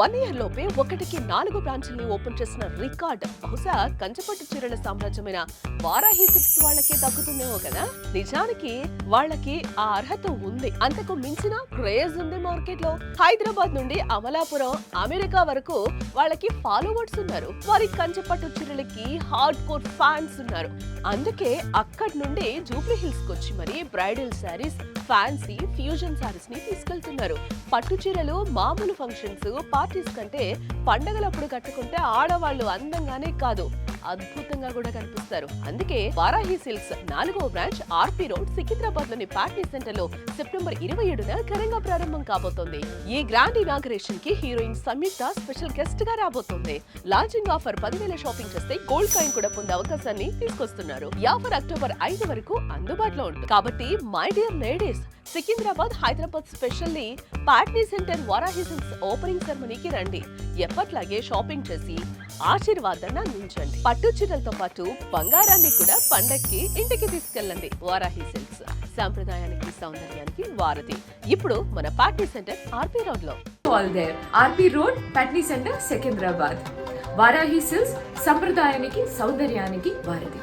1 year లోపే 1కి 4 బ్రాంచ్ల్ని open చేసిన రికార్డ్ బహుశా కంచపట్టు చీరల సామ్రాజ్యమైన వారాహి సిల్క్స్ వాళ్ళకే దక్కుతుందేమో కదా. నిజానికి వాళ్ళకి ఆ అర్హత ఉంది, అంతకు మించిన క్రేజ్ ఉంది మార్కెట్ లో. హైదరాబాద్ నుండి అమలాపురం, అమెరికా వరకు వాళ్ళకి ఫాలోవర్స్ ఉన్నారు. వారి కంచపట్టు చీరలకి హార్డ్ కోర్ ఫ్యాన్స్ ఉన్నారు. అందుకే అక్కడి నుండి జూబ్లీ హిల్స్ కొచ్చి మరి bridal saris, fancy fusion saris ని తీసుకెళ్తున్నారు. పట్టు చీరలు మామూలు ఫంక్షన్స్, పార్టీస్ కంటే పండగలప్పుడు కట్టుకుంటే ఆడవాళ్ళు అందంగానే కాదు, అద్భుతంగా కూడా కనిపిస్తారు. అందుకే వారాహి సిల్క్స్ 4వ బ్రాంచ్ ఆర్పి రోడ్ సికింద్రాబాద్ లోని పార్టీ సెంటర్ లో సెప్టెంబర్ 27న ఘనంగా ప్రారంభం కాబోతోంది. ఈ గ్రాండ్ ఇనాగరేషన్ కి హీరోయిన్ సంయుక్త స్పెషల్ గెస్ట్ గా రాబోతోంది. లాంచింగ్ ఆఫర్ 10,000 షాపింగ్ చేస్తే గోల్డ్ కాయిన్ కూడా పొందే అవకాశాన్ని తీసుకొస్తున్నారు. ఈ ఆఫర్ అక్టోబర్ 5 వరకు అందుబాటులో ఉంటుంది. కాబట్టి my dear ladies, Secunderabad, Hyderabad specially party centre Varahi silks opening సెరమనీకి రండి. ఎప్పట్లాగే షాపింగ్ చేసి ఆశీర్వాదాన్ని అందించండి. పట్టు చీరలతో పాటు బంగారాన్ని కూడా పండక్కి ఇంటికి తీసుకెళ్ళండి. వారాహి సిల్క్స్ సాంప్రదాయానికి, సౌందర్యానికి వారధి. ఇప్పుడు మన పార్టీ సెంటర్ ఆర్పి రోడ్ లో. All there RP road, Patny centre, Secunderabad. Varahi silks సంప్రదాయానికి, సౌందర్యానికి వారధి.